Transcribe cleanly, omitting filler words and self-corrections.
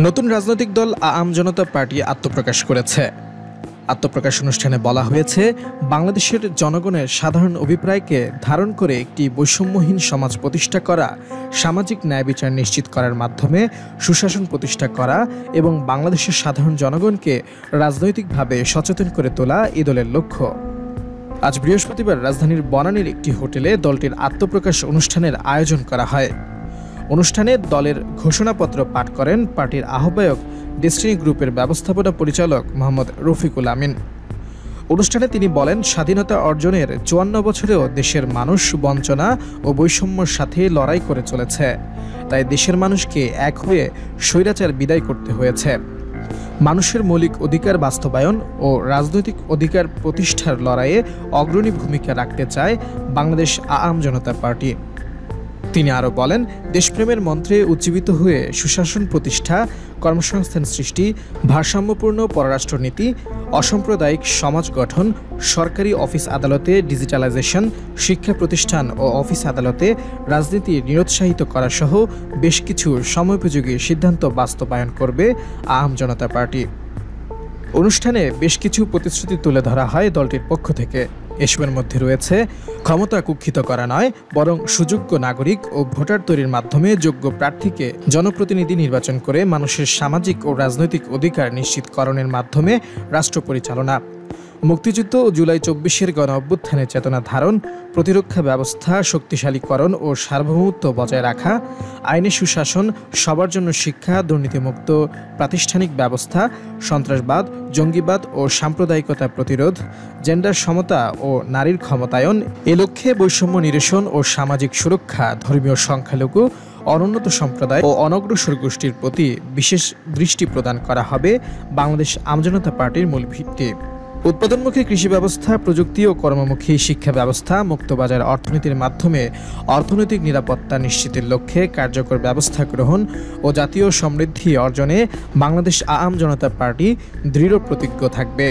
নতুন রাজনৈতিক দল আম জনতা পার্টি আত্মপ্রকাশ করেছে। আত্মপ্রকাশ অনুষ্ঠানে বলা হয়েছে, বাংলাদেশের জনগণের সাধারণ অভিপ্রায়কে ধারণ করে একটি বৈষম্যহীন সমাজ প্রতিষ্ঠা করা, সামাজিক ন্যায় বিচার নিশ্চিত করার মাধ্যমে সুশাসন প্রতিষ্ঠা করা এবং বাংলাদেশের সাধারণ জনগণকে রাজনৈতিকভাবে সচেতন করে তোলা এই দলের লক্ষ্য। আজ বৃহস্পতিবার রাজধানীর বনানীর একটি হোটেলে দলটির আত্মপ্রকাশ অনুষ্ঠানের আয়োজন করা হয়। অনুষ্ঠানে দলের ঘোষণাপত্র পাঠ করেন পার্টির আহ্বায়ক, ডেস্টিনি গ্রুপের ব্যবস্থাপনা পরিচালক মোহাম্মদ রফিকুল আমিন। অনুষ্ঠানে তিনি বলেন, স্বাধীনতা অর্জনের ৫৪ বছরেও দেশের মানুষ বঞ্চনা ও বৈষম্যের সাথে লড়াই করে চলেছে। তাই দেশের মানুষকে এক হয়ে স্বৈরাচার বিদায় করতে হয়েছে। মানুষের মৌলিক অধিকার বাস্তবায়ন ও রাজনৈতিক অধিকার প্রতিষ্ঠার লড়াইয়ে অগ্রণী ভূমিকা রাখতে চায় বাংলাদেশ আম জনতা পার্টি। তিনি আরও বলেন, দেশপ্রেমের মন্ত্রে উজ্জীবিত হয়ে সুশাসন প্রতিষ্ঠা, কর্মসংস্থান সৃষ্টি, ভারসাম্যপূর্ণ পররাষ্ট্রনীতি, অসাম্প্রদায়িক সমাজ গঠন, সরকারি অফিস আদালতে ডিজিটালাইজেশন, শিক্ষা প্রতিষ্ঠান ও অফিস আদালতে রাজনীতি নিরুৎসাহিত করা সহ বেশ কিছু সময়োপযোগী সিদ্ধান্ত বাস্তবায়ন করবে আম জনতা পার্টি। অনুষ্ঠানে বেশ কিছু প্রতিশ্রুতি তুলে ধরা হয় দলটির পক্ষ থেকে। এসবের মধ্যে রয়েছে ক্ষমতা কুক্ষিত করা নয়, বরং সুযোগ্য নাগরিক ও ভোটার তৈরির মাধ্যমে যোগ্য প্রার্থীকে জনপ্রতিনিধি নির্বাচন করে মানুষের সামাজিক ও রাজনৈতিক অধিকার নিশ্চিতকরণের মাধ্যমে রাষ্ট্র পরিচালনা, মুক্তিযুদ্ধ ও জুলাই ২৪-এর গণ অভ্যুত্থানের চেতনা ধারণ, প্রতিরক্ষা ব্যবস্থা শক্তিশালীকরণ ও সার্বভৌমত্ব বজায় রাখা, আইনি সুশাসন, সবার জন্য শিক্ষা, দুর্নীতিমুক্ত প্রাতিষ্ঠানিক ব্যবস্থা, সন্ত্রাসবাদ, জঙ্গিবাদ ও সাম্প্রদায়িকতা প্রতিরোধ, জেন্ডার সমতা ও নারীর ক্ষমতায়ন। এ লক্ষ্যে বৈষম্য নিরসন ও সামাজিক সুরক্ষা, ধর্মীয় সংখ্যালঘু, অনুন্নত সম্প্রদায় ও অনগ্রসর গোষ্ঠীর প্রতি বিশেষ দৃষ্টি প্রদান করা হবে বাংলাদেশ আম জনতা পার্টির মূল ভিত্তি। উৎপাদনমুখী কৃষি ব্যবস্থা, প্রযুক্তি ও কর্মমুখী শিক্ষা ব্যবস্থা, মুক্তবাজার অর্থনীতির মাধ্যমে অর্থনৈতিক নিরাপত্তা নিশ্চিতের লক্ষ্যে কার্যকর ব্যবস্থা গ্রহণ ও জাতীয় সমৃদ্ধি অর্জনে বাংলাদেশ আম জনতা পার্টি দৃঢ় প্রতিজ্ঞ থাকবে।